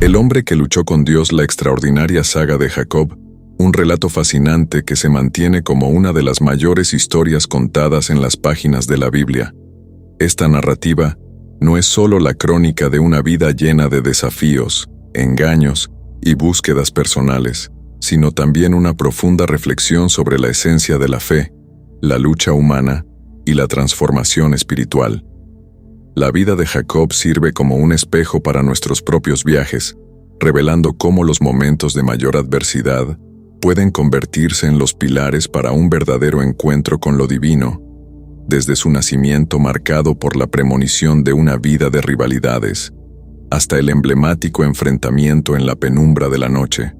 El hombre que luchó con Dios, la extraordinaria saga de Jacob, un relato fascinante que se mantiene como una de las mayores historias contadas en las páginas de la Biblia. Esta narrativa no es solo la crónica de una vida llena de desafíos, engaños y búsquedas personales, sino también una profunda reflexión sobre la esencia de la fe, la lucha humana y la transformación espiritual. La vida de Jacob sirve como un espejo para nuestros propios viajes, revelando cómo los momentos de mayor adversidad pueden convertirse en los pilares para un verdadero encuentro con lo divino, desde su nacimiento marcado por la premonición de una vida de rivalidades, hasta el emblemático enfrentamiento en la penumbra de la noche,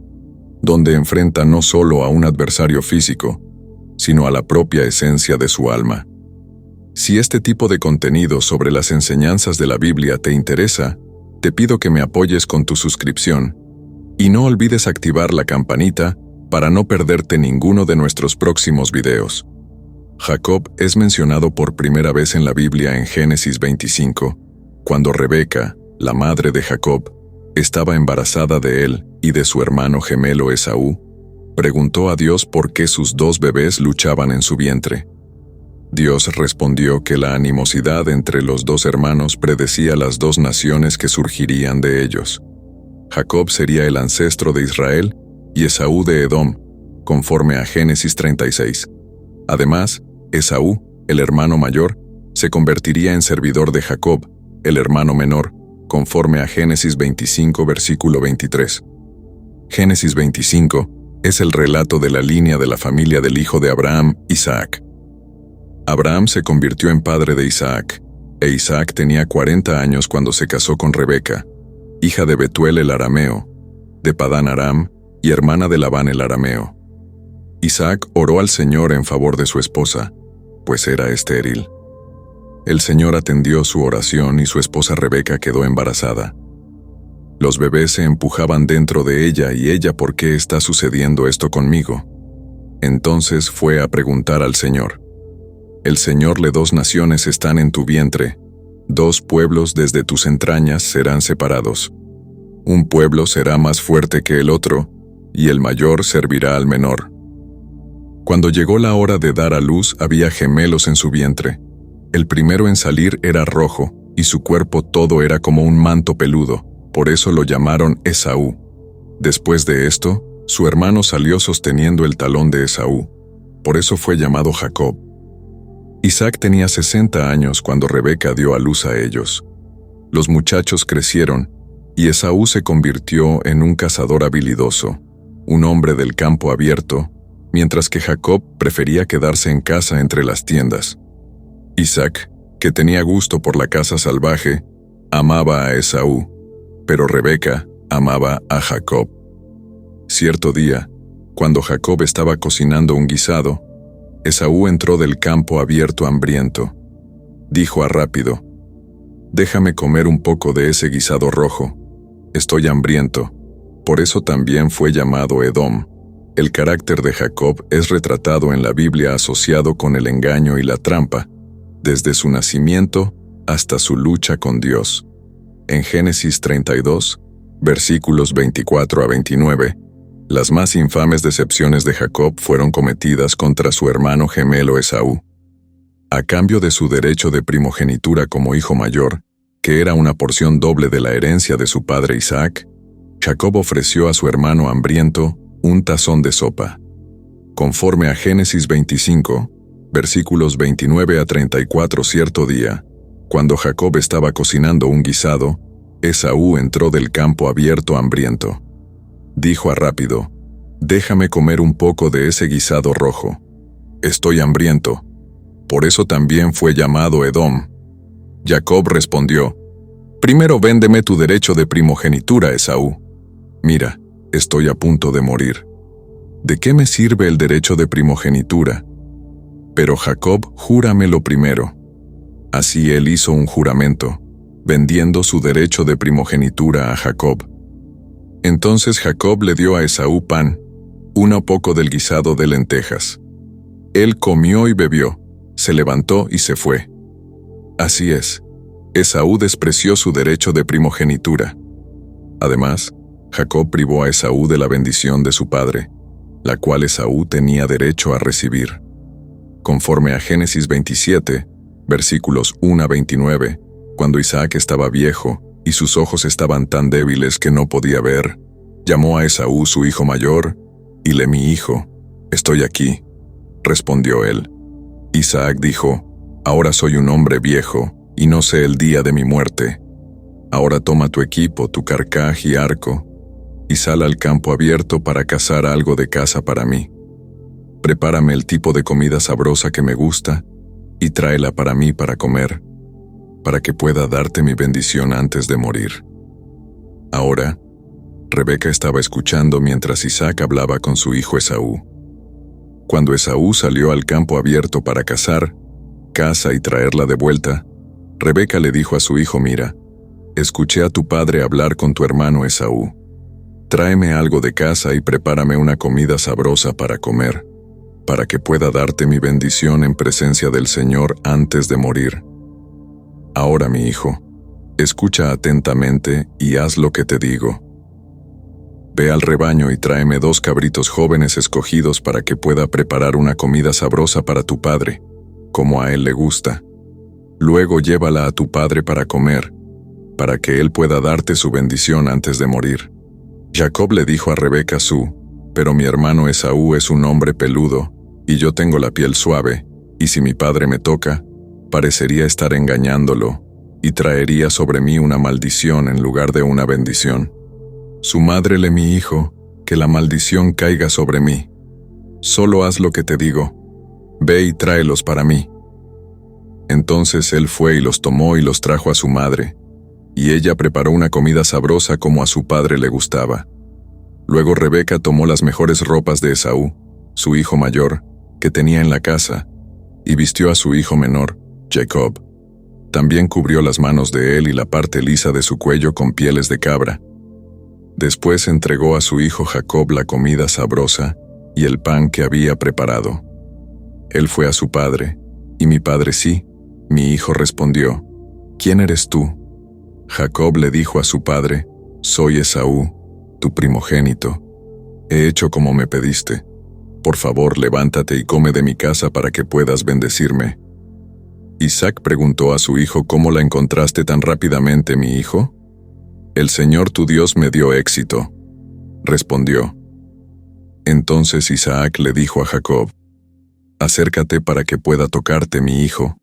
donde enfrenta no solo a un adversario físico, sino a la propia esencia de su alma. Si este tipo de contenido sobre las enseñanzas de la Biblia te interesa, te pido que me apoyes con tu suscripción y no olvides activar la campanita para no perderte ninguno de nuestros próximos videos. Jacob es mencionado por primera vez en la Biblia en Génesis 25, cuando Rebeca, la madre de Jacob, estaba embarazada de él y de su hermano gemelo Esaú, preguntó a Dios por qué sus dos bebés luchaban en su vientre. Dios respondió que la animosidad entre los dos hermanos predecía las dos naciones que surgirían de ellos. Jacob sería el ancestro de Israel y Esaú de Edom, conforme a Génesis 36. Además, Esaú, el hermano mayor, se convertiría en servidor de Jacob, el hermano menor, conforme a Génesis 25, versículo 23. Génesis 25 es el relato de la línea de la familia del hijo de Abraham, Isaac. Abraham se convirtió en padre de Isaac, e Isaac tenía 40 años cuando se casó con Rebeca, hija de Betuel el arameo, de Padán Aram y hermana de Labán el arameo. Isaac oró al Señor en favor de su esposa, pues era estéril. El Señor atendió su oración y su esposa Rebeca quedó embarazada. Los bebés se empujaban dentro de ella y ella, ¿por qué está sucediendo esto conmigo? Entonces fue a preguntar al Señor. El Señor le: dos naciones están en tu vientre, dos pueblos desde tus entrañas serán separados. Un pueblo será más fuerte que el otro, y el mayor servirá al menor. Cuando llegó la hora de dar a luz, había gemelos en su vientre. El primero en salir era rojo, y su cuerpo todo era como un manto peludo, por eso lo llamaron Esaú. Después de esto, su hermano salió sosteniendo el talón de Esaú, por eso fue llamado Jacob. Isaac tenía 60 años cuando Rebeca dio a luz a ellos. Los muchachos crecieron, y Esaú se convirtió en un cazador habilidoso, un hombre del campo abierto, mientras que Jacob prefería quedarse en casa entre las tiendas. Isaac, que tenía gusto por la caza salvaje, amaba a Esaú, pero Rebeca amaba a Jacob. Cierto día, cuando Jacob estaba cocinando un guisado, Esaú entró del campo abierto hambriento. Dijo a rápido: «Déjame comer un poco de ese guisado rojo. Estoy hambriento». Por eso también fue llamado Edom. El carácter de Jacob es retratado en la Biblia asociado con el engaño y la trampa, desde su nacimiento hasta su lucha con Dios. En Génesis 32, versículos 24 a 29, las más infames decepciones de Jacob fueron cometidas contra su hermano gemelo Esaú. A cambio de su derecho de primogenitura como hijo mayor, que era una porción doble de la herencia de su padre Isaac, Jacob ofreció a su hermano hambriento un tazón de sopa. Conforme a Génesis 25, versículos 29 a 34, cierto día, cuando Jacob estaba cocinando un guisado, Esaú entró del campo abierto hambriento. Dijo a rápido: «Déjame comer un poco de ese guisado rojo. Estoy hambriento». Por eso también fue llamado Edom. Jacob respondió: «Primero véndeme tu derecho de primogenitura, Esaú. Mira, estoy a punto de morir. ¿De qué me sirve el derecho de primogenitura? Pero Jacob, júramelo primero». Así él hizo un juramento, vendiendo su derecho de primogenitura a Jacob. Entonces Jacob le dio a Esaú pan, un poco del guisado de lentejas. Él comió y bebió, se levantó y se fue. Así es, Esaú despreció su derecho de primogenitura. Además, Jacob privó a Esaú de la bendición de su padre, la cual Esaú tenía derecho a recibir. Conforme a Génesis 27, versículos 1 a 29, cuando Isaac estaba viejo y sus ojos estaban tan débiles que no podía ver, llamó a Esaú su hijo mayor, y mi hijo, estoy aquí, respondió él. Isaac dijo, ahora soy un hombre viejo, y no sé el día de mi muerte. Ahora toma tu equipo, tu carcaj y arco, y sal al campo abierto para cazar algo de caza para mí. Prepárame el tipo de comida sabrosa que me gusta, y tráela para mí para comer, para que pueda darte mi bendición antes de morir. Ahora, Rebeca estaba escuchando mientras Isaac hablaba con su hijo Esaú. Cuando Esaú salió al campo abierto para cazar, caza y traerla de vuelta, Rebeca le dijo a su hijo, mira, escuché a tu padre hablar con tu hermano Esaú. Tráeme algo de caza y prepárame una comida sabrosa para comer, para que pueda darte mi bendición en presencia del Señor antes de morir. Ahora, mi hijo, escucha atentamente y haz lo que te digo. Ve al rebaño y tráeme 2 cabritos jóvenes escogidos para que pueda preparar una comida sabrosa para tu padre, como a él le gusta. Luego llévala a tu padre para comer, para que él pueda darte su bendición antes de morir. Jacob le dijo a Rebeca pero mi hermano Esaú es un hombre peludo, y yo tengo la piel suave, y si mi padre me toca, parecería estar engañándolo, y traería sobre mí una maldición en lugar de una bendición. Su madre mi hijo, que la maldición caiga sobre mí. Solo haz lo que te digo. Ve y tráelos para mí. Entonces él fue y los tomó y los trajo a su madre, y ella preparó una comida sabrosa como a su padre le gustaba. Luego Rebeca tomó las mejores ropas de Esaú, su hijo mayor, que tenía en la casa, y vistió a su hijo menor, Jacob. También cubrió las manos de él y la parte lisa de su cuello con pieles de cabra. Después entregó a su hijo Jacob la comida sabrosa y el pan que había preparado. Él fue a su padre, y mi padre sí, mi hijo respondió, ¿quién eres tú? Jacob le dijo a su padre, soy Esaú, tu primogénito. He hecho como me pediste. Por favor, levántate y come de mi casa para que puedas bendecirme. Isaac preguntó a su hijo, ¿cómo la encontraste tan rápidamente, mi hijo? El Señor tu Dios me dio éxito, respondió. Entonces Isaac le dijo a Jacob, acércate para que pueda tocarte, mi hijo,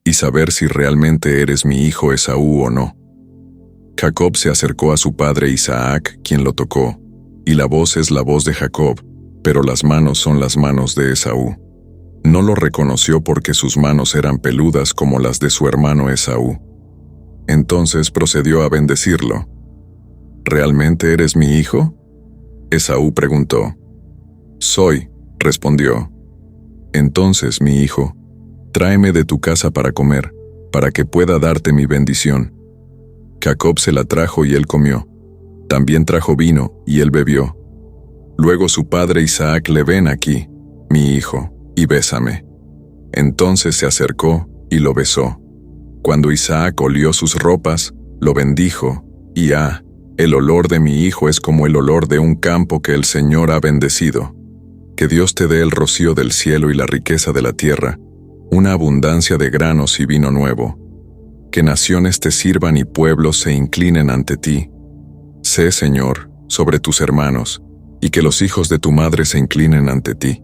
y saber si realmente eres mi hijo Esaú o no. Jacob se acercó a su padre Isaac, quien lo tocó, y la voz es la voz de Jacob, pero las manos son las manos de Esaú. No lo reconoció porque sus manos eran peludas como las de su hermano Esaú. Entonces procedió a bendecirlo. ¿Realmente eres mi hijo? Esaú preguntó. Soy, respondió. Entonces, mi hijo, tráeme de tu casa para comer, para que pueda darte mi bendición. Jacob se la trajo y él comió. También trajo vino y él bebió. Luego su padre Isaac le ven aquí, mi hijo, y bésame. Entonces se acercó y lo besó. Cuando Isaac olió sus ropas, lo bendijo, y el olor de mi hijo es como el olor de un campo que el Señor ha bendecido. Que Dios te dé el rocío del cielo y la riqueza de la tierra, una abundancia de granos y vino nuevo. Que naciones te sirvan y pueblos se inclinen ante ti. Sé, Señor, sobre tus hermanos, y que los hijos de tu madre se inclinen ante ti.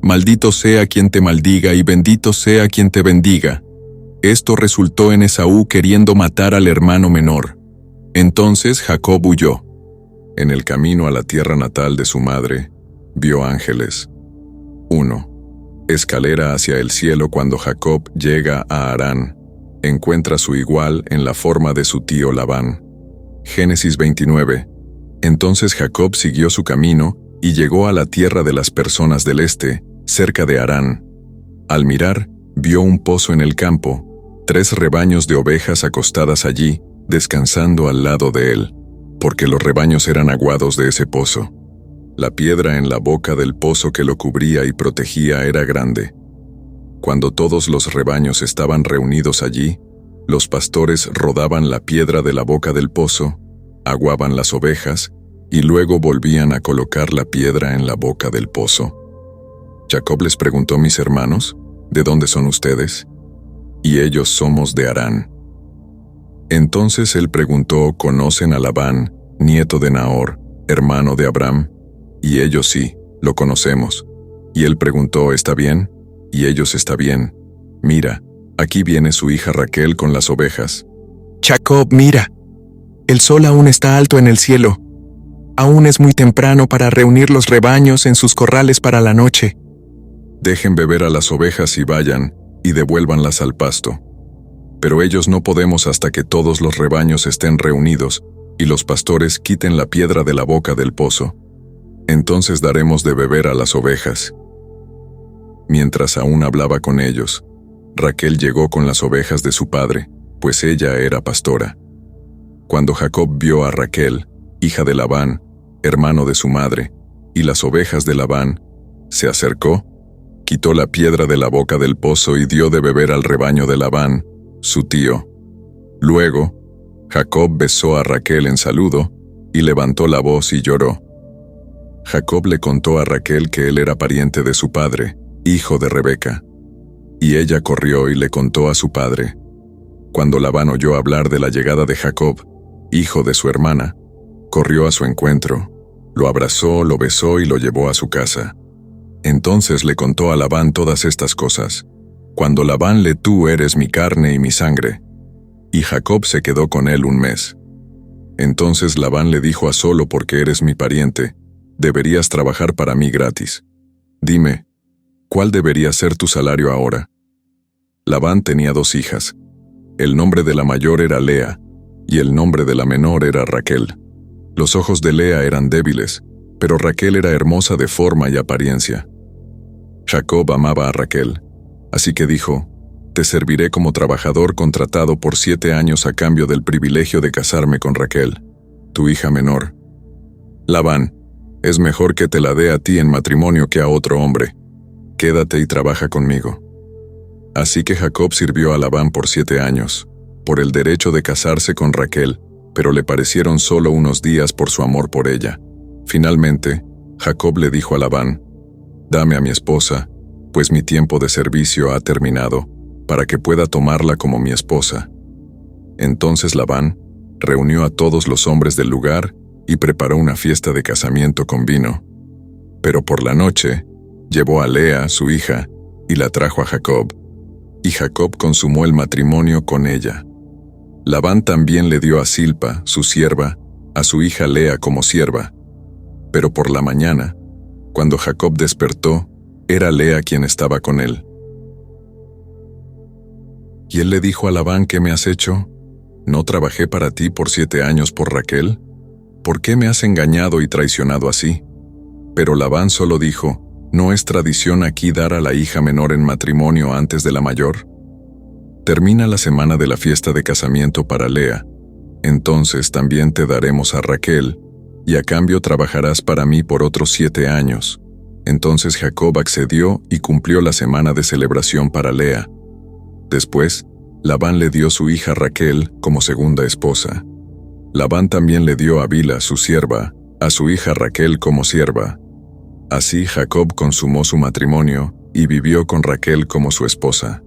Maldito sea quien te maldiga y bendito sea quien te bendiga. Esto resultó en Esaú queriendo matar al hermano menor. Entonces Jacob huyó. En el camino a la tierra natal de su madre, vio ángeles. 1. Escalera hacia el cielo. Cuando Jacob llega a Harán, encuentra su igual en la forma de su tío Labán. Génesis 29. Entonces Jacob siguió su camino y llegó a la tierra de las personas del este, cerca de Harán. Al mirar, vio un pozo en el campo, 3 rebaños de ovejas acostadas allí, descansando al lado de él, porque los rebaños eran aguados de ese pozo. La piedra en la boca del pozo que lo cubría y protegía era grande. Cuando todos los rebaños estaban reunidos allí, los pastores rodaban la piedra de la boca del pozo, aguaban las ovejas y luego volvían a colocar la piedra en la boca del pozo. Jacob les preguntó: mis hermanos, ¿de dónde son ustedes? Y ellos: somos de Harán. Entonces él preguntó: ¿conocen a Labán, nieto de Nahor, hermano de Abraham? Y ellos: sí, lo conocemos. Y él preguntó: ¿está bien? Y ellos: está bien. Mira, aquí viene su hija Raquel con las ovejas. Jacob, mira, el sol aún está alto en el cielo. Aún es muy temprano para reunir los rebaños en sus corrales para la noche. Dejen beber a las ovejas y vayan, y devuélvanlas al pasto. Pero ellos: no podemos hasta que todos los rebaños estén reunidos, y los pastores quiten la piedra de la boca del pozo. Entonces daremos de beber a las ovejas. Mientras aún hablaba con ellos, Raquel llegó con las ovejas de su padre, pues ella era pastora. Cuando Jacob vio a Raquel, hija de Labán, hermano de su madre, y las ovejas de Labán, se acercó, quitó la piedra de la boca del pozo y dio de beber al rebaño de Labán, su tío. Luego, Jacob besó a Raquel en saludo y levantó la voz y lloró. Jacob le contó a Raquel que él era pariente de su padre, hijo de Rebeca. Y ella corrió y le contó a su padre. Cuando Labán oyó hablar de la llegada de Jacob, hijo de su hermana, corrió a su encuentro, lo abrazó, lo besó y lo llevó a su casa. Entonces le contó a Labán todas estas cosas. Cuando Labán le: tú eres mi carne y mi sangre. Y Jacob se quedó con él un mes. Entonces Labán le dijo: a solo porque eres mi pariente, deberías trabajar para mí gratis. Dime, ¿cuál debería ser tu salario ahora? Labán tenía 2 hijas. El nombre de la mayor era Lea, y el nombre de la menor era Raquel. Los ojos de Lea eran débiles, pero Raquel era hermosa de forma y apariencia. Jacob amaba a Raquel, así que dijo: te serviré como trabajador contratado por 7 años a cambio del privilegio de casarme con Raquel, tu hija menor. Labán: es mejor que te la dé a ti en matrimonio que a otro hombre. Quédate y trabaja conmigo. Así que Jacob sirvió a Labán por 7 años, por el derecho de casarse con Raquel, pero le parecieron solo unos días por su amor por ella. Finalmente, Jacob le dijo a Labán: dame a mi esposa, pues mi tiempo de servicio ha terminado, para que pueda tomarla como mi esposa. Entonces Labán reunió a todos los hombres del lugar y preparó una fiesta de casamiento con vino. Pero por la noche, llevó a Lea, su hija, y la trajo a Jacob. Y Jacob consumó el matrimonio con ella. Labán también le dio a Silpa, su sierva, a su hija Lea como sierva. Pero por la mañana, cuando Jacob despertó, era Lea quien estaba con él. Y él le dijo a Labán: ¿qué me has hecho? ¿No trabajé para ti por 7 años por Raquel? ¿Por qué me has engañado y traicionado así? Pero Labán solo dijo: ¿no es tradición aquí dar a la hija menor en matrimonio antes de la mayor? Termina la semana de la fiesta de casamiento para Lea. Entonces también te daremos a Raquel, y a cambio trabajarás para mí por otros 7 años. Entonces Jacob accedió y cumplió la semana de celebración para Lea. Después, Labán le dio su hija Raquel como segunda esposa. Labán también le dio a Bilha, su sierva, a su hija Raquel como sierva. Así Jacob consumó su matrimonio y vivió con Raquel como su esposa.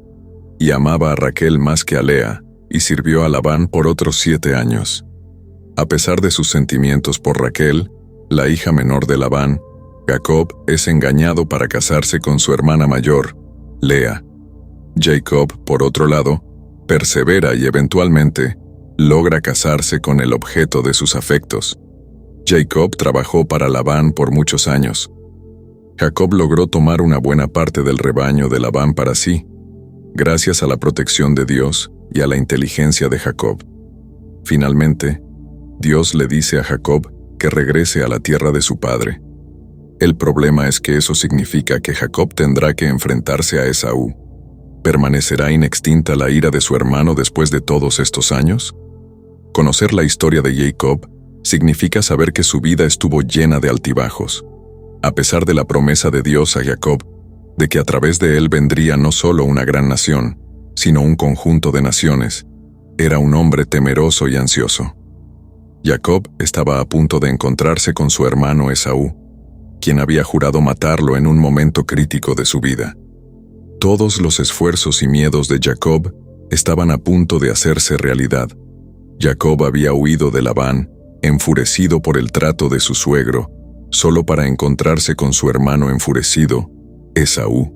Y amaba a Raquel más que a Lea, y sirvió a Labán por otros 7 años. A pesar de sus sentimientos por Raquel, la hija menor de Labán, Jacob es engañado para casarse con su hermana mayor, Lea. Jacob, por otro lado, persevera y eventualmente logra casarse con el objeto de sus afectos. Jacob trabajó para Labán por muchos años. Jacob logró tomar una buena parte del rebaño de Labán para sí, gracias a la protección de Dios y a la inteligencia de Jacob. Finalmente, Dios le dice a Jacob que regrese a la tierra de su padre. El problema es que eso significa que Jacob tendrá que enfrentarse a Esaú. ¿Permanecerá inextinta la ira de su hermano después de todos estos años? Conocer la historia de Jacob significa saber que su vida estuvo llena de altibajos. A pesar de la promesa de Dios a Jacob, de que a través de él vendría no solo una gran nación, sino un conjunto de naciones, era un hombre temeroso y ansioso. Jacob estaba a punto de encontrarse con su hermano Esaú, quien había jurado matarlo en un momento crítico de su vida. Todos los esfuerzos y miedos de Jacob estaban a punto de hacerse realidad. Jacob había huido de Labán, enfurecido por el trato de su suegro, solo para encontrarse con su hermano enfurecido, Esaú.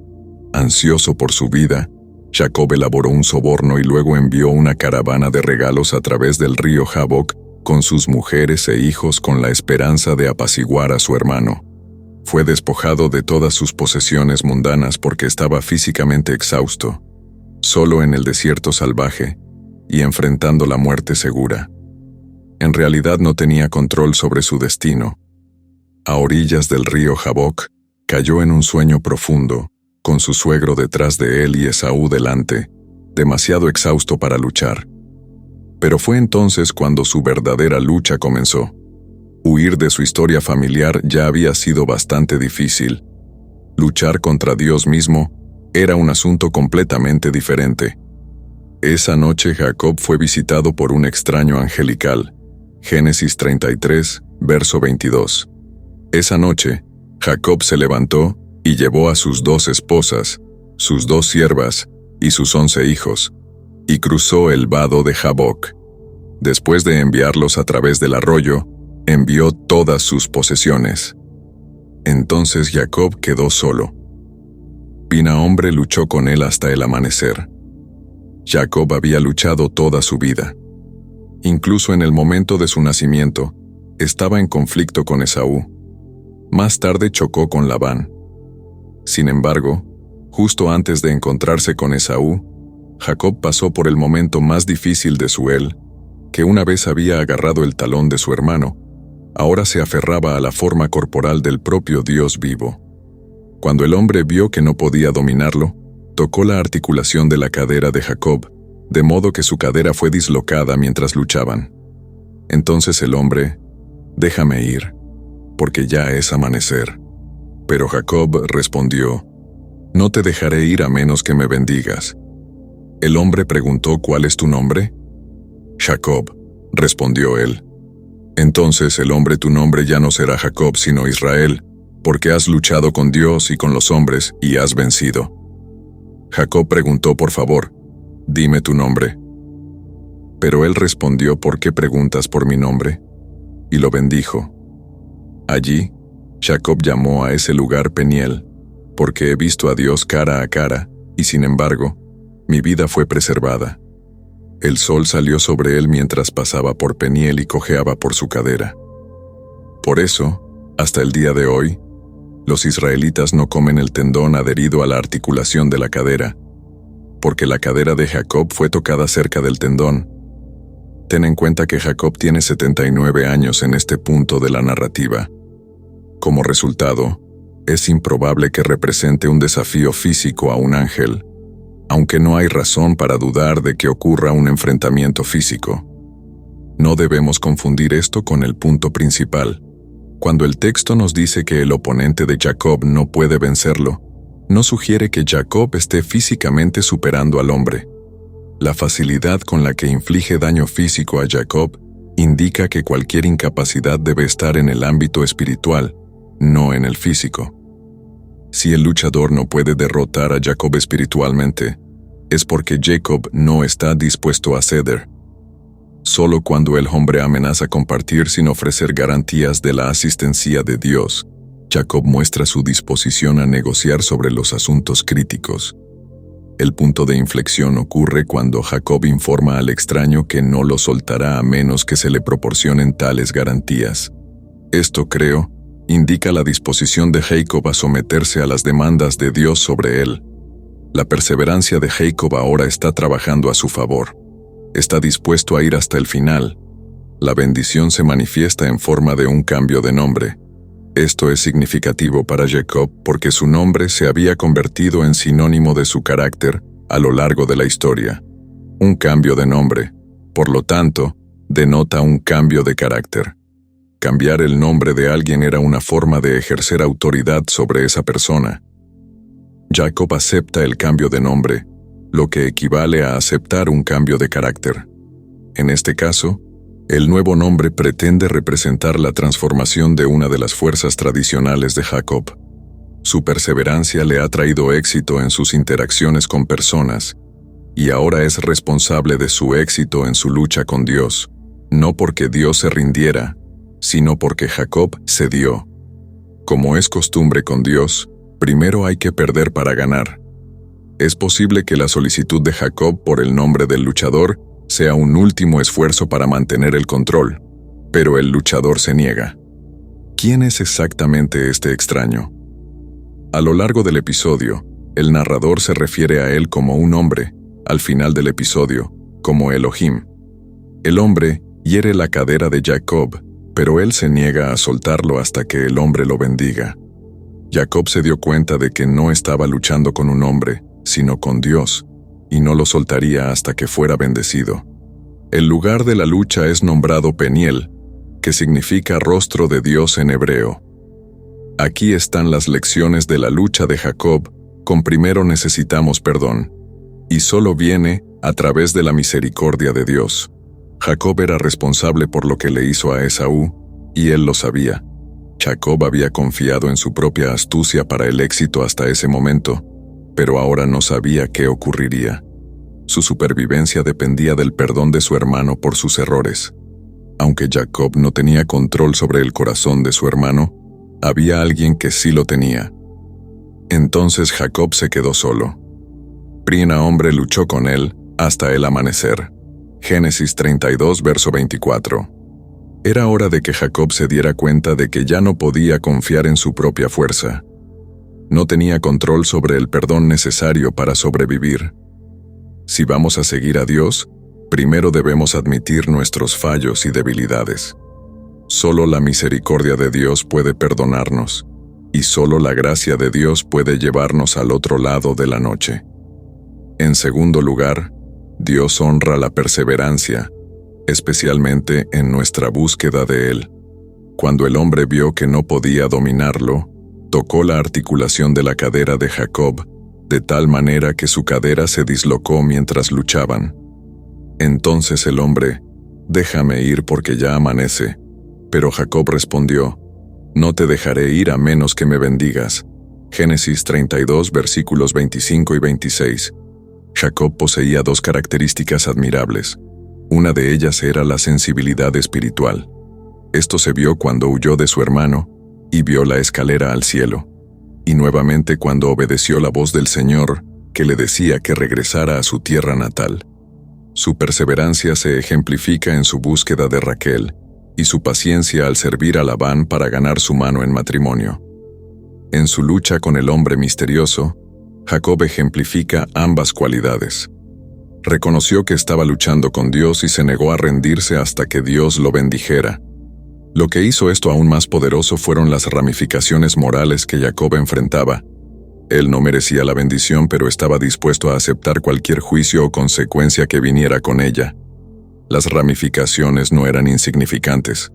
Ansioso por su vida, Jacob elaboró un soborno y luego envió una caravana de regalos a través del río Jaboc con sus mujeres e hijos con la esperanza de apaciguar a su hermano. Fue despojado de todas sus posesiones mundanas porque estaba físicamente exhausto, solo en el desierto salvaje y enfrentando la muerte segura. En realidad no tenía control sobre su destino. A orillas del río Jaboc, cayó en un sueño profundo, con su suegro detrás de él y Esaú delante, demasiado exhausto para luchar. Pero fue entonces cuando su verdadera lucha comenzó. Huir de su historia familiar ya había sido bastante difícil. Luchar contra Dios mismo era un asunto completamente diferente. Esa noche Jacob fue visitado por un extraño angelical. Génesis 33, verso 22. Esa noche, Jacob se levantó y llevó a sus 2 esposas, sus 2 siervas y sus 11 hijos, y cruzó el vado de Jaboc. Después de enviarlos a través del arroyo, envió todas sus posesiones. Entonces Jacob quedó solo. Pina hombre luchó con él hasta el amanecer. Jacob había luchado toda su vida. Incluso en el momento de su nacimiento, estaba en conflicto con Esaú. Más tarde chocó con Labán. Sin embargo, justo antes de encontrarse con Esaú, Jacob pasó por el momento más difícil de su él, que una vez había agarrado el talón de su hermano, ahora se aferraba a la forma corporal del propio Dios vivo. Cuando el hombre vio que no podía dominarlo, tocó la articulación de la cadera de Jacob, de modo que su cadera fue dislocada mientras luchaban. Entonces el hombre, «Déjame ir, porque ya es amanecer». Pero Jacob respondió, «No te dejaré ir a menos que me bendigas». El hombre preguntó, «¿Cuál es tu nombre?» «Jacob», respondió él. «Entonces el hombre tu nombre ya no será Jacob sino Israel, porque has luchado con Dios y con los hombres y has vencido». Jacob preguntó, «Por favor, dime tu nombre». Pero él respondió, «¿Por qué preguntas por mi nombre?», y lo bendijo. Allí, Jacob llamó a ese lugar Peniel, porque he visto a Dios cara a cara, y sin embargo, mi vida fue preservada. El sol salió sobre él mientras pasaba por Peniel y cojeaba por su cadera. Por eso, hasta el día de hoy, los israelitas no comen el tendón adherido a la articulación de la cadera, porque la cadera de Jacob fue tocada cerca del tendón. Ten en cuenta que Jacob tiene 79 años en este punto de la narrativa. Como resultado, es improbable que represente un desafío físico a un ángel, aunque no hay razón para dudar de que ocurra un enfrentamiento físico. No debemos confundir esto con el punto principal. Cuando el texto nos dice que el oponente de Jacob no puede vencerlo, no sugiere que Jacob esté físicamente superando al hombre. La facilidad con la que inflige daño físico a Jacob indica que cualquier incapacidad debe estar en el ámbito espiritual, no en el físico. Si el luchador no puede derrotar a Jacob espiritualmente, es porque Jacob no está dispuesto a ceder. Solo cuando el hombre amenaza con partir sin ofrecer garantías de la asistencia de Dios, Jacob muestra su disposición a negociar sobre los asuntos críticos. El punto de inflexión ocurre cuando Jacob informa al extraño que no lo soltará a menos que se le proporcionen tales garantías. Esto, creo, indica la disposición de Jacob a someterse a las demandas de Dios sobre él. La perseverancia de Jacob ahora está trabajando a su favor. Está dispuesto a ir hasta el final. La bendición se manifiesta en forma de un cambio de nombre. Esto es significativo para Jacob porque su nombre se había convertido en sinónimo de su carácter a lo largo de la historia. Un cambio de nombre, por lo tanto, denota un cambio de carácter. Cambiar el nombre de alguien era una forma de ejercer autoridad sobre esa persona. Jacob acepta el cambio de nombre, lo que equivale a aceptar un cambio de carácter. En este caso, El nuevo nombre pretende representar la transformación de una de las fuerzas tradicionales de Jacob. Su perseverancia le ha traído éxito en sus interacciones con personas, y ahora es responsable de su éxito en su lucha con Dios, no porque Dios se rindiera, sino porque Jacob cedió. Como es costumbre con Dios, primero hay que perder para ganar. Es posible que la solicitud de Jacob por el nombre del luchador sea un último esfuerzo para mantener el control, pero el luchador se niega. ¿Quién es exactamente este extraño? A lo largo del episodio, el narrador se refiere a él como un hombre, al final del episodio, como Elohim. El hombre hiere la cadera de Jacob, pero él se niega a soltarlo hasta que el hombre lo bendiga. Jacob se dio cuenta de que no estaba luchando con un hombre, sino con Dios, y no lo soltaría hasta que fuera bendecido. El lugar de la lucha es nombrado Peniel, que significa rostro de Dios en hebreo. Aquí están las lecciones de la lucha de Jacob, con primero necesitamos perdón, y solo viene a través de la misericordia de Dios. Jacob era responsable por lo que le hizo a Esaú, y él lo sabía. Jacob había confiado en su propia astucia para el éxito hasta ese momento, pero ahora no sabía qué ocurriría. Su supervivencia dependía del perdón de su hermano por sus errores. Aunque Jacob no tenía control sobre el corazón de su hermano, había alguien que sí lo tenía. Entonces Jacob se quedó solo. Prina hombre luchó con él hasta el amanecer. Génesis 32, verso 24. Era hora de que Jacob se diera cuenta de que ya no podía confiar en su propia fuerza. No tenía control sobre el perdón necesario para sobrevivir. Si vamos a seguir a Dios, primero debemos admitir nuestros fallos y debilidades. Solo la misericordia de Dios puede perdonarnos, y solo la gracia de Dios puede llevarnos al otro lado de la noche. En segundo lugar, Dios honra la perseverancia, especialmente en nuestra búsqueda de Él. Cuando el hombre vio que no podía dominarlo, tocó la articulación de la cadera de Jacob, de tal manera que su cadera se dislocó mientras luchaban. Entonces el hombre, «Déjame ir porque ya amanece». Pero Jacob respondió, «No te dejaré ir a menos que me bendigas». Génesis 32, versículos 25 y 26. Jacob poseía dos características admirables. Una de ellas era la sensibilidad espiritual. Esto se vio cuando huyó de su hermano y vio la escalera al cielo, y nuevamente cuando obedeció la voz del Señor, que le decía que regresara a su tierra natal. Su perseverancia se ejemplifica en su búsqueda de Raquel, y su paciencia al servir a Labán para ganar su mano en matrimonio. En su lucha con el hombre misterioso, Jacob ejemplifica ambas cualidades. Reconoció que estaba luchando con Dios y se negó a rendirse hasta que Dios lo bendijera. Lo que hizo esto aún más poderoso fueron las ramificaciones morales que Jacob enfrentaba. Él no merecía la bendición, pero estaba dispuesto a aceptar cualquier juicio o consecuencia que viniera con ella. Las ramificaciones no eran insignificantes.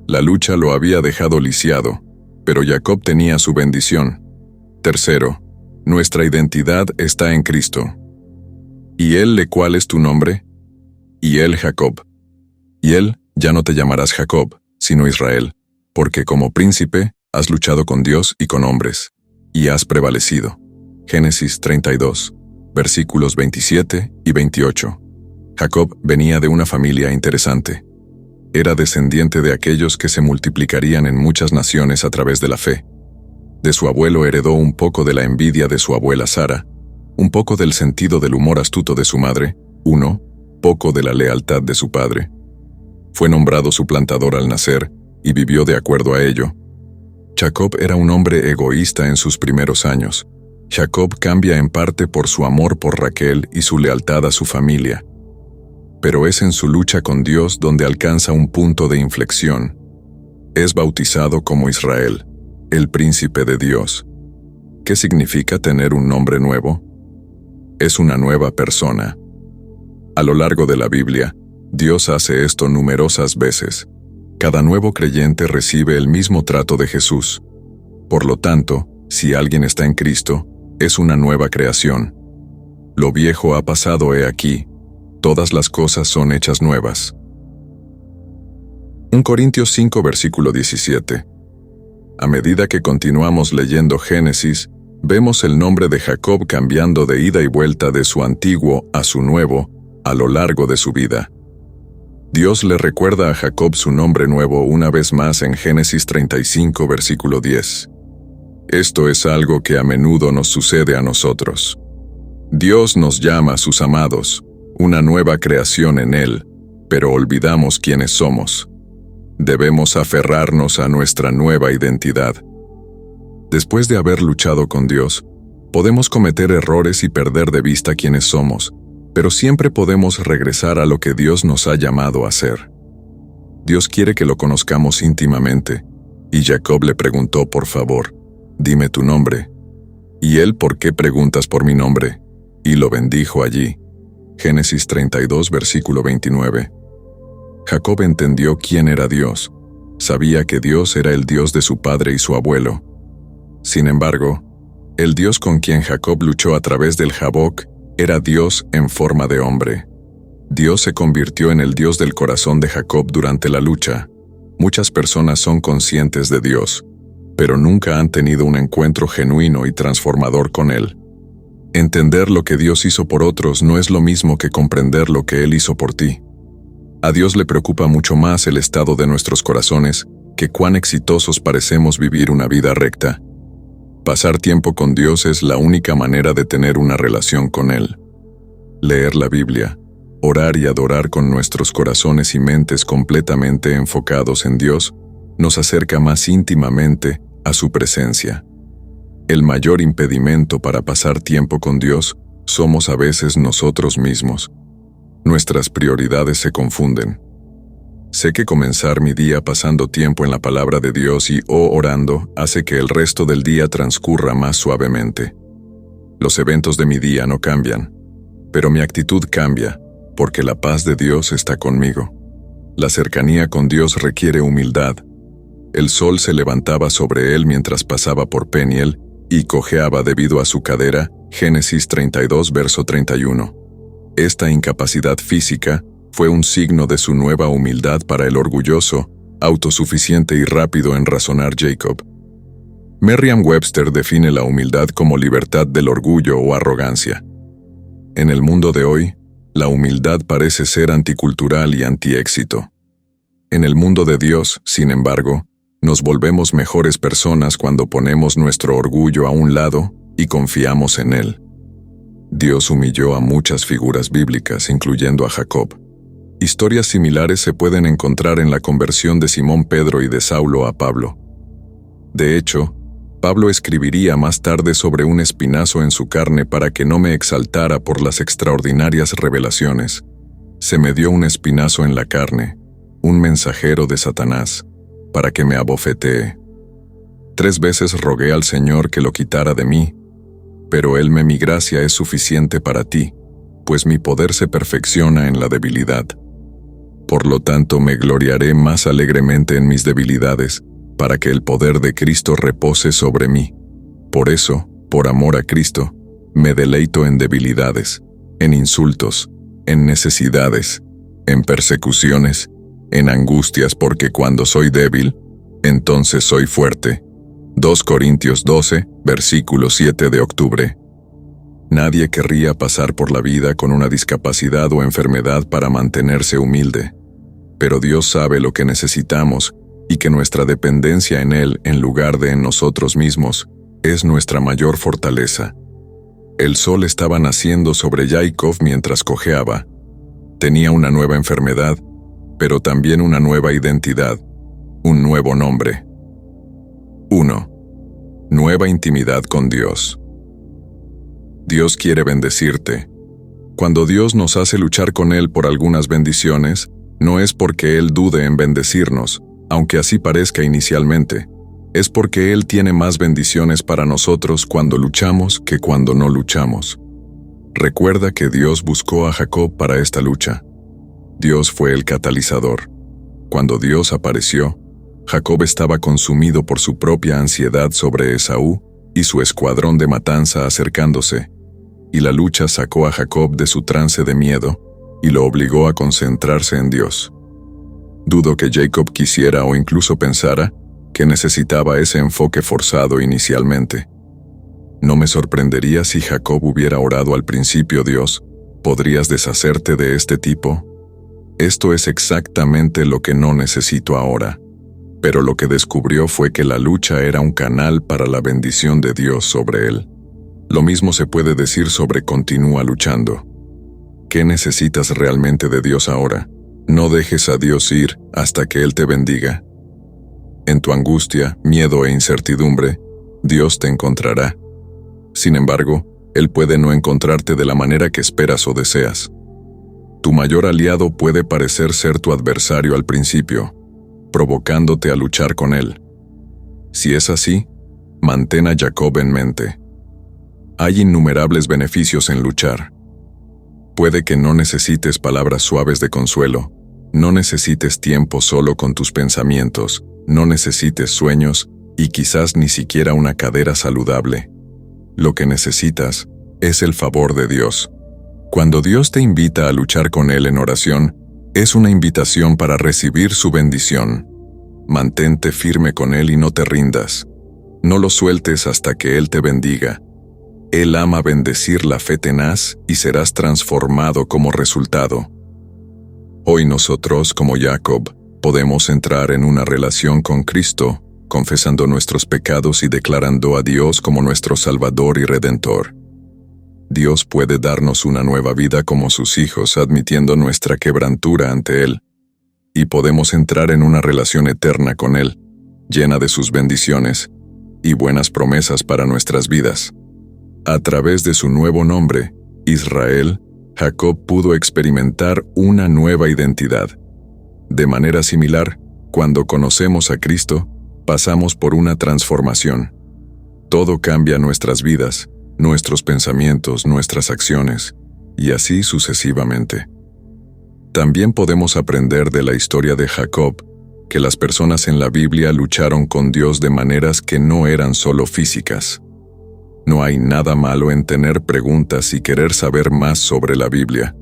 La lucha lo había dejado lisiado, pero Jacob tenía su bendición. Tercero, nuestra identidad está en Cristo. ¿Y él cuál es tu nombre? Y él Jacob. Y él ya no te llamarás Jacob, sino Israel, porque como príncipe has luchado con Dios y con hombres, y has prevalecido. Génesis 32, versículos 27 y 28. Jacob venía de una familia interesante. Era descendiente de aquellos que se multiplicarían en muchas naciones a través de la fe. De su abuelo heredó un poco de la envidia de su abuela Sara, un poco del sentido del humor astuto de su madre, poco de la lealtad de su padre. Fue nombrado suplantador al nacer y vivió de acuerdo a ello. Jacob era un hombre egoísta en sus primeros años. Jacob cambia en parte por su amor por Raquel y su lealtad a su familia. Pero es en su lucha con Dios donde alcanza un punto de inflexión. Es bautizado como Israel, el príncipe de Dios. ¿Qué significa tener un nombre nuevo? Es una nueva persona. A lo largo de la Biblia, Dios hace esto numerosas veces. Cada nuevo creyente recibe el mismo trato de Jesús. Por lo tanto, si alguien está en Cristo, es una nueva creación. Lo viejo ha pasado, he aquí, todas las cosas son hechas nuevas. 1 Corintios 5 versículo 17. A medida que continuamos leyendo Génesis, vemos el nombre de Jacob cambiando de ida y vuelta de su antiguo a su nuevo a lo largo de su vida. Dios le recuerda a Jacob su nombre nuevo una vez más en Génesis 35 versículo 10. Esto es algo que a menudo nos sucede a nosotros. Dios nos llama sus amados, una nueva creación en Él, pero olvidamos quiénes somos. Debemos aferrarnos a nuestra nueva identidad. Después de haber luchado con Dios, podemos cometer errores y perder de vista quiénes somos, pero siempre podemos regresar a lo que Dios nos ha llamado a ser. Dios quiere que lo conozcamos íntimamente, y Jacob le preguntó, por favor, dime tu nombre. Y él, ¿por qué preguntas por mi nombre? Y lo bendijo allí. Génesis 32, versículo 29. Jacob entendió quién era Dios. Sabía que Dios era el Dios de su padre y su abuelo. Sin embargo, el Dios con quien Jacob luchó a través del Jabok era Dios en forma de hombre. Dios se convirtió en el Dios del corazón de Jacob durante la lucha. Muchas personas son conscientes de Dios, pero nunca han tenido un encuentro genuino y transformador con Él. Entender lo que Dios hizo por otros no es lo mismo que comprender lo que Él hizo por ti. A Dios le preocupa mucho más el estado de nuestros corazones que cuán exitosos parecemos vivir una vida recta. Pasar tiempo con Dios es la única manera de tener una relación con Él. Leer la Biblia, orar y adorar con nuestros corazones y mentes completamente enfocados en Dios, nos acerca más íntimamente a su presencia. El mayor impedimento para pasar tiempo con Dios somos a veces nosotros mismos. Nuestras prioridades se confunden. Sé que comenzar mi día pasando tiempo en la palabra de Dios y orando hace que el resto del día transcurra más suavemente. Los eventos de mi día no cambian, pero mi actitud cambia, porque la paz de Dios está conmigo. La cercanía con Dios requiere humildad. El sol se levantaba sobre él mientras pasaba por Peniel y cojeaba debido a su cadera, Génesis 32 verso 31. Esta incapacidad física fue un signo de su nueva humildad para el orgulloso, autosuficiente y rápido en razonar Jacob. Merriam-Webster define la humildad como libertad del orgullo o arrogancia. En el mundo de hoy, la humildad parece ser anticultural y antiéxito. En el mundo de Dios, sin embargo, nos volvemos mejores personas cuando ponemos nuestro orgullo a un lado y confiamos en Él. Dios humilló a muchas figuras bíblicas, incluyendo a Jacob. Historias similares se pueden encontrar en la conversión de Simón Pedro y de Saulo a Pablo. De hecho, Pablo escribiría más tarde sobre un espinazo en su carne para que no me exaltara por las extraordinarias revelaciones. Se me dio un espinazo en la carne, un mensajero de Satanás, para que me abofetee. 3 veces rogué al Señor que lo quitara de mí, pero Él mi gracia es suficiente para ti, pues mi poder se perfecciona en la debilidad. Por lo tanto, me gloriaré más alegremente en mis debilidades, para que el poder de Cristo repose sobre mí. Por eso, por amor a Cristo, me deleito en debilidades, en insultos, en necesidades, en persecuciones, en angustias, porque cuando soy débil, entonces soy fuerte. 2 Corintios 12, versículo 7 de octubre. Nadie querría pasar por la vida con una discapacidad o enfermedad para mantenerse humilde. Pero Dios sabe lo que necesitamos y que nuestra dependencia en Él, en lugar de en nosotros mismos, es nuestra mayor fortaleza. El sol estaba naciendo sobre Jacob mientras cojeaba. Tenía una nueva enfermedad, pero también una nueva identidad, un nuevo nombre. 1. Nueva intimidad con Dios. Dios quiere bendecirte. Cuando Dios nos hace luchar con Él por algunas bendiciones, no es porque Él dude en bendecirnos, aunque así parezca inicialmente. Es porque Él tiene más bendiciones para nosotros cuando luchamos que cuando no luchamos. Recuerda que Dios buscó a Jacob para esta lucha. Dios fue el catalizador. Cuando Dios apareció, Jacob estaba consumido por su propia ansiedad sobre Esaú y su escuadrón de matanza acercándose, y la lucha sacó a Jacob de su trance de miedo y lo obligó a concentrarse en Dios. Dudo que Jacob quisiera o incluso pensara que necesitaba ese enfoque forzado inicialmente. No me sorprendería si Jacob hubiera orado al principio: Dios, ¿podrías deshacerte de este tipo? Esto es exactamente lo que no necesito ahora. Pero lo que descubrió fue que la lucha era un canal para la bendición de Dios sobre él. Lo mismo se puede decir sobre continúa luchando. ¿Qué necesitas realmente de Dios ahora? No dejes a Dios ir hasta que Él te bendiga. En tu angustia, miedo e incertidumbre, Dios te encontrará. Sin embargo, Él puede no encontrarte de la manera que esperas o deseas. Tu mayor aliado puede parecer ser tu adversario al principio, provocándote a luchar con él. Si es así, mantén a Jacob en mente. Hay innumerables beneficios en luchar. Puede que no necesites palabras suaves de consuelo, no necesites tiempo solo con tus pensamientos, no necesites sueños y quizás ni siquiera una cadera saludable. Lo que necesitas es el favor de Dios. Cuando Dios te invita a luchar con Él en oración, es una invitación para recibir su bendición. Mantente firme con Él y no te rindas. No lo sueltes hasta que Él te bendiga. Él ama bendecir la fe tenaz y serás transformado como resultado. Hoy nosotros, como Jacob, podemos entrar en una relación con Cristo, confesando nuestros pecados y declarando a Dios como nuestro Salvador y Redentor. Dios puede darnos una nueva vida como sus hijos, admitiendo nuestra quebrantura ante Él. Y podemos entrar en una relación eterna con Él, llena de sus bendiciones y buenas promesas para nuestras vidas. A través de su nuevo nombre, Israel, Jacob pudo experimentar una nueva identidad. De manera similar, cuando conocemos a Cristo, pasamos por una transformación. Todo cambia nuestras vidas, nuestros pensamientos, nuestras acciones, y así sucesivamente. También podemos aprender de la historia de Jacob que las personas en la Biblia lucharon con Dios de maneras que no eran solo físicas. No hay nada malo en tener preguntas y querer saber más sobre la Biblia.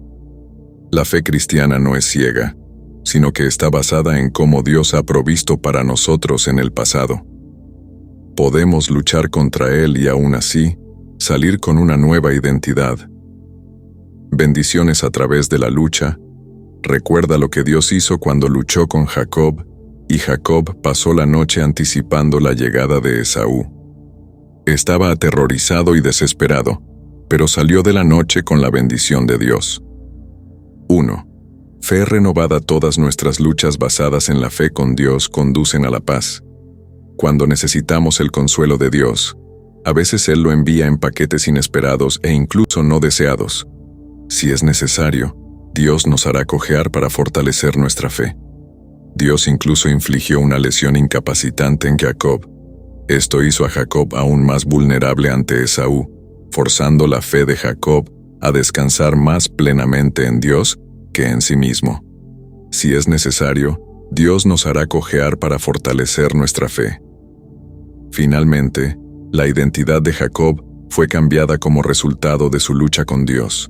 La fe cristiana no es ciega, sino que está basada en cómo Dios ha provisto para nosotros en el pasado. Podemos luchar contra Él y aún así, salir con una nueva identidad. Bendiciones a través de la lucha. Recuerda lo que Dios hizo cuando luchó con Jacob, y Jacob pasó la noche anticipando la llegada de Esaú. Estaba aterrorizado y desesperado, pero salió de la noche con la bendición de Dios. 1. Fe renovada. Todas nuestras luchas basadas en la fe con Dios conducen a la paz. Cuando necesitamos el consuelo de Dios, a veces Él lo envía en paquetes inesperados e incluso no deseados. Si es necesario, Dios nos hará cojear para fortalecer nuestra fe. Dios incluso infligió una lesión incapacitante en Jacob. Esto hizo a Jacob aún más vulnerable ante Esaú, forzando la fe de Jacob a descansar más plenamente en Dios que en sí mismo. Si es necesario, Dios nos hará cojear para fortalecer nuestra fe. Finalmente, la identidad de Jacob fue cambiada como resultado de su lucha con Dios.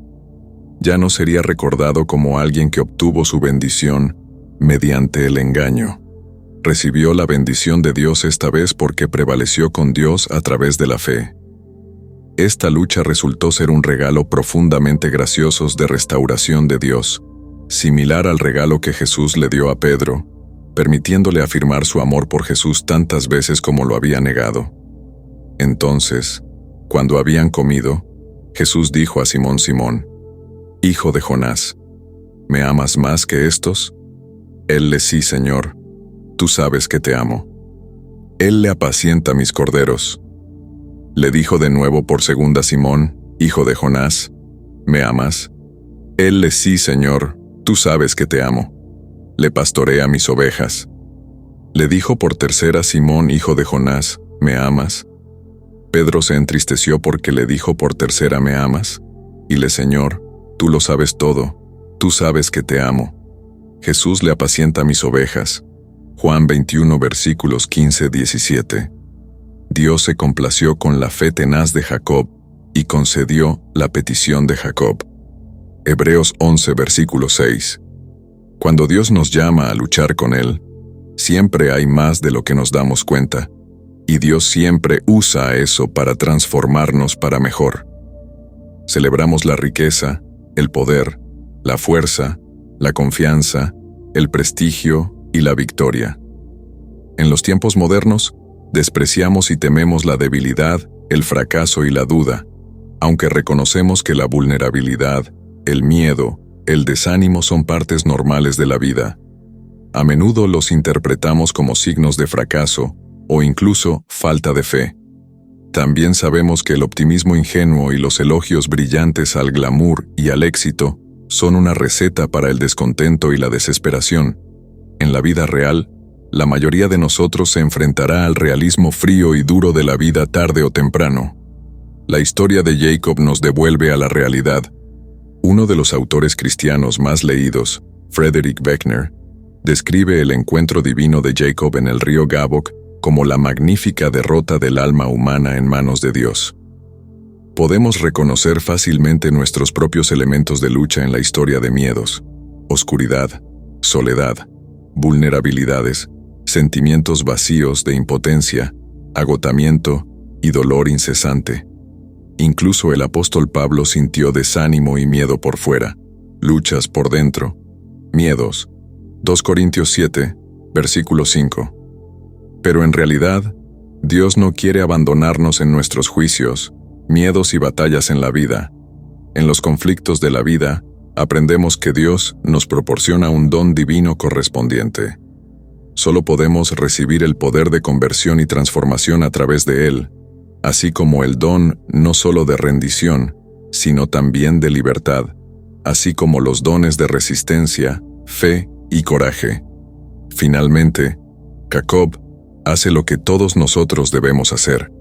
Ya no sería recordado como alguien que obtuvo su bendición mediante el engaño. Recibió la bendición de Dios esta vez porque prevaleció con Dios a través de la fe. Esta lucha resultó ser un regalo profundamente gracioso de restauración de Dios, similar al regalo que Jesús le dio a Pedro, permitiéndole afirmar su amor por Jesús tantas veces como lo había negado. Entonces, cuando habían comido, Jesús dijo a Simón: Simón, hijo de Jonás, ¿me amas más que estos? Él le: sí, Señor, tú sabes que te amo. Él le apacienta mis corderos. Le dijo de nuevo por segunda: Simón, hijo de Jonás, ¿me amas? Él le: sí, Señor, tú sabes que te amo. Le pastorea mis ovejas. Le dijo por tercera: Simón, hijo de Jonás, ¿me amas? Pedro se entristeció porque le dijo por tercera: ¿me amas? Y le: Señor, tú lo sabes todo, tú sabes que te amo. Jesús le apacienta mis ovejas. Juan 21 versículos 15-17. Dios se complació con la fe tenaz de Jacob y concedió la petición de Jacob. Hebreos 11 versículo 6. Cuando Dios nos llama a luchar con Él, siempre hay más de lo que nos damos cuenta, y Dios siempre usa eso para transformarnos para mejor. Celebramos la riqueza, el poder, la fuerza, la confianza, el prestigio y la victoria. En los tiempos modernos, despreciamos y tememos la debilidad, el fracaso y la duda, aunque reconocemos que la vulnerabilidad, el miedo, el desánimo son partes normales de la vida. A menudo los interpretamos como signos de fracaso o incluso falta de fe. También sabemos que el optimismo ingenuo y los elogios brillantes al glamour y al éxito son una receta para el descontento y la desesperación. En la vida real, la mayoría de nosotros se enfrentará al realismo frío y duro de la vida tarde o temprano. La historia de Jacob nos devuelve a la realidad. Uno de los autores cristianos más leídos, Frederick Buechner, describe el encuentro divino de Jacob en el río Jabbok como la magnífica derrota del alma humana en manos de Dios. Podemos reconocer fácilmente nuestros propios elementos de lucha en la historia de miedos, oscuridad, soledad, vulnerabilidades, sentimientos vacíos de impotencia, agotamiento y dolor incesante. Incluso el apóstol Pablo sintió desánimo y miedo por fuera, luchas por dentro, miedos. 2 Corintios 7, versículo 5. Pero en realidad, Dios no quiere abandonarnos en nuestros juicios, miedos y batallas en la vida. En los conflictos de la vida, aprendemos que Dios nos proporciona un don divino correspondiente. Solo podemos recibir el poder de conversión y transformación a través de Él, así como el don no solo de rendición, sino también de libertad, así como los dones de resistencia, fe y coraje. Finalmente, Jacob hace lo que todos nosotros debemos hacer.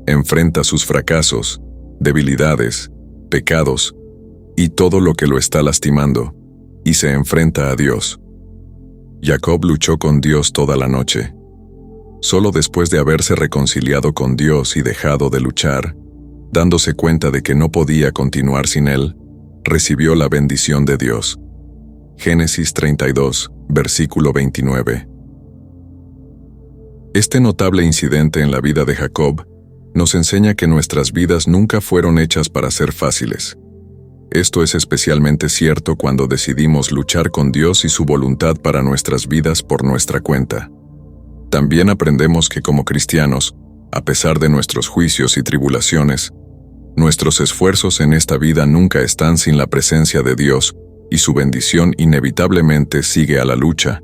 Enfrenta sus fracasos, debilidades, pecados y todo lo que lo está lastimando, y se enfrenta a Dios. Jacob luchó con Dios toda la noche. Solo después de haberse reconciliado con Dios y dejado de luchar, dándose cuenta de que no podía continuar sin Él, recibió la bendición de Dios. Génesis 32, versículo 29. Este notable incidente en la vida de Jacob nos enseña que nuestras vidas nunca fueron hechas para ser fáciles. Esto es especialmente cierto cuando decidimos luchar con Dios y su voluntad para nuestras vidas por nuestra cuenta. También aprendemos que como cristianos, a pesar de nuestros juicios y tribulaciones, nuestros esfuerzos en esta vida nunca están sin la presencia de Dios y su bendición inevitablemente sigue a la lucha,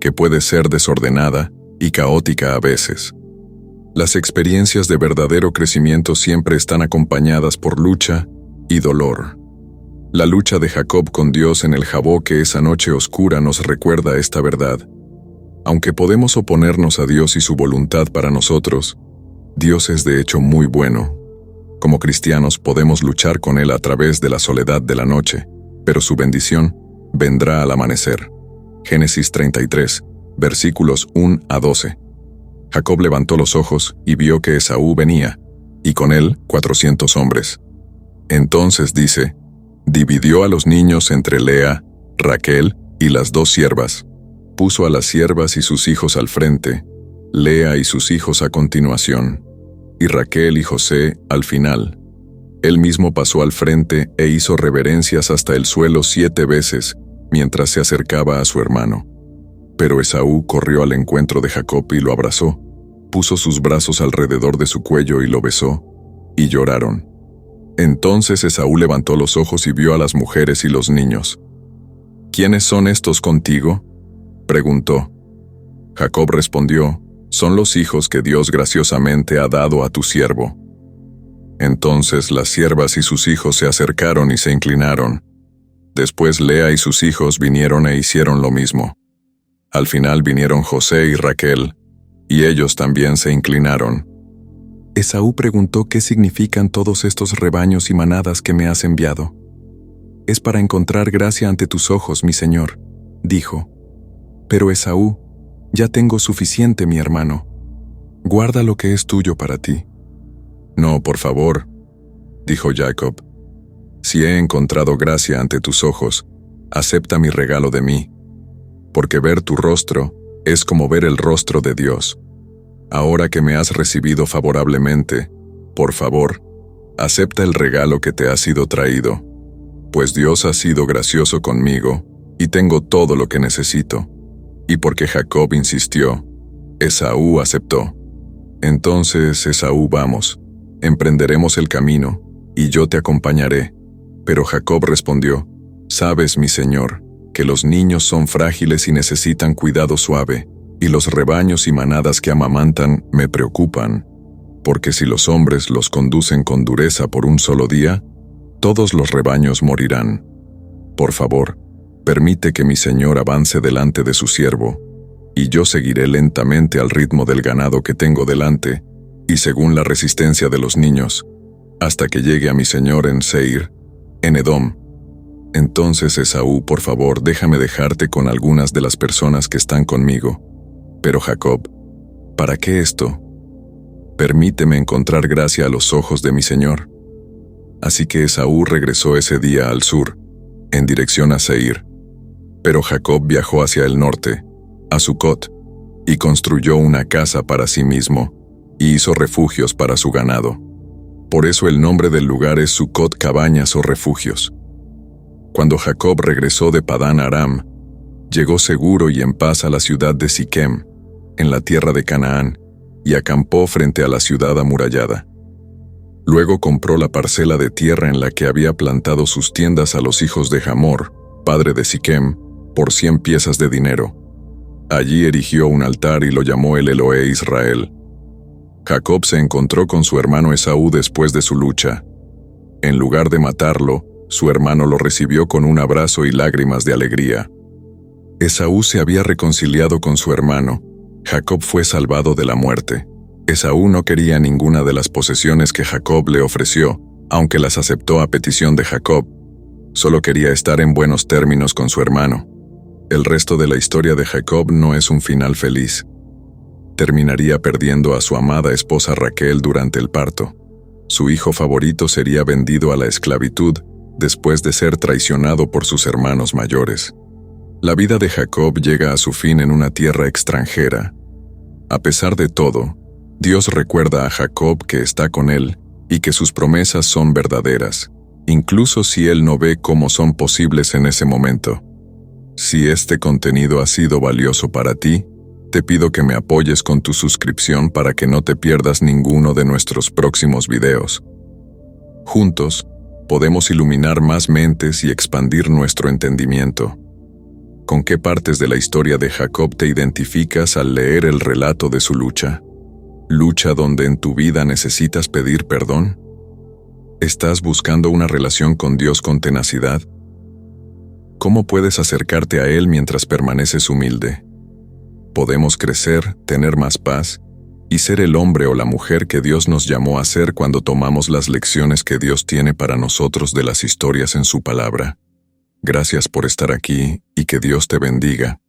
que puede ser desordenada y caótica a veces. Las experiencias de verdadero crecimiento siempre están acompañadas por lucha y dolor. La lucha de Jacob con Dios en el Jabbok esa noche oscura nos recuerda esta verdad. Aunque podemos oponernos a Dios y su voluntad para nosotros, Dios es de hecho muy bueno. Como cristianos podemos luchar con Él a través de la soledad de la noche, pero su bendición vendrá al amanecer. Génesis 33, versículos 1 a 12. Jacob levantó los ojos y vio que Esaú venía, y con él 400 hombres. Entonces dice, dividió a los niños entre Lea, Raquel y las 2 siervas. Puso a las siervas y sus hijos al frente, Lea y sus hijos a continuación, y Raquel y José al final. Él mismo pasó al frente e hizo reverencias hasta el suelo 7 veces, mientras se acercaba a su hermano. Pero Esaú corrió al encuentro de Jacob y lo abrazó, puso sus brazos alrededor de su cuello y lo besó, y lloraron. Entonces Esaú levantó los ojos y vio a las mujeres y los niños. ¿Quiénes son estos contigo?, preguntó. Jacob respondió, son los hijos que Dios graciosamente ha dado a tu siervo. Entonces las siervas y sus hijos se acercaron y se inclinaron. Después Lea y sus hijos vinieron e hicieron lo mismo. Al final vinieron José y Raquel, y ellos también se inclinaron. Esaú preguntó qué significan todos estos rebaños y manadas que me has enviado. Es para encontrar gracia ante tus ojos, mi señor, dijo. Pero Esaú, ya tengo suficiente, mi hermano. Guarda lo que es tuyo para ti. No, por favor, dijo Jacob. Si he encontrado gracia ante tus ojos, acepta mi regalo de mí. porque ver tu rostro es como ver el rostro de Dios. Ahora que me has recibido favorablemente, por favor, acepta el regalo que te ha sido traído, pues Dios ha sido gracioso conmigo y tengo todo lo que necesito. Y porque Jacob insistió, Esaú aceptó. Entonces, Esaú, vamos, emprenderemos el camino, y yo te acompañaré. Pero Jacob respondió, sabes, mi señor, que los niños son frágiles y necesitan cuidado suave, y los rebaños y manadas que amamantan me preocupan, porque si los hombres los conducen con dureza por un solo día, todos los rebaños morirán. Por favor, permite que mi señor avance delante de su siervo, y yo seguiré lentamente al ritmo del ganado que tengo delante, y según la resistencia de los niños, hasta que llegue a mi señor en Seir, en Edom. Entonces, Esaú, por favor, déjame dejarte con algunas de las personas que están conmigo. Pero Jacob, ¿para qué esto? Permíteme encontrar gracia a los ojos de mi señor. Así que Esaú regresó ese día al sur, en dirección a Seir. Pero Jacob viajó hacia el norte, a Sucot, y construyó una casa para sí mismo, y hizo refugios para su ganado. Por eso el nombre del lugar es Sucot, cabañas o refugios. Cuando Jacob regresó de Padán Aram, llegó seguro y en paz a la ciudad de Siquem, en la tierra de Canaán, y acampó frente a la ciudad amurallada. Luego compró la parcela de tierra en la que había plantado sus tiendas a los hijos de Hamor, padre de Siquem, por 100 piezas de dinero. Allí erigió un altar y lo llamó el Elohe Israel. Jacob se encontró con su hermano Esaú después de su lucha. En lugar de matarlo, su hermano lo recibió con un abrazo y lágrimas de alegría. Esaú se había reconciliado con su hermano. Jacob fue salvado de la muerte. Esaú no quería ninguna de las posesiones que Jacob le ofreció, aunque las aceptó a petición de Jacob. Solo quería estar en buenos términos con su hermano. El resto de la historia de Jacob no es un final feliz. Terminaría perdiendo a su amada esposa Raquel durante el parto. Su hijo favorito sería vendido a la esclavitud después de ser traicionado por sus hermanos mayores. La vida de Jacob llega a su fin en una tierra extranjera. A pesar de todo, Dios recuerda a Jacob que está con él y que sus promesas son verdaderas, incluso si él no ve cómo son posibles en ese momento. Si este contenido ha sido valioso para ti, te pido que me apoyes con tu suscripción para que no te pierdas ninguno de nuestros próximos videos. Juntos, podemos iluminar más mentes y expandir nuestro entendimiento. ¿Con qué partes de la historia de Jacob te identificas al leer el relato de su lucha? ¿Lucha donde en tu vida necesitas pedir perdón? ¿Estás buscando una relación con Dios con tenacidad? ¿Cómo puedes acercarte a Él mientras permaneces humilde? Podemos crecer, tener más paz y ser el hombre o la mujer que Dios nos llamó a ser cuando tomamos las lecciones que Dios tiene para nosotros de las historias en su palabra. Gracias por estar aquí y que Dios te bendiga.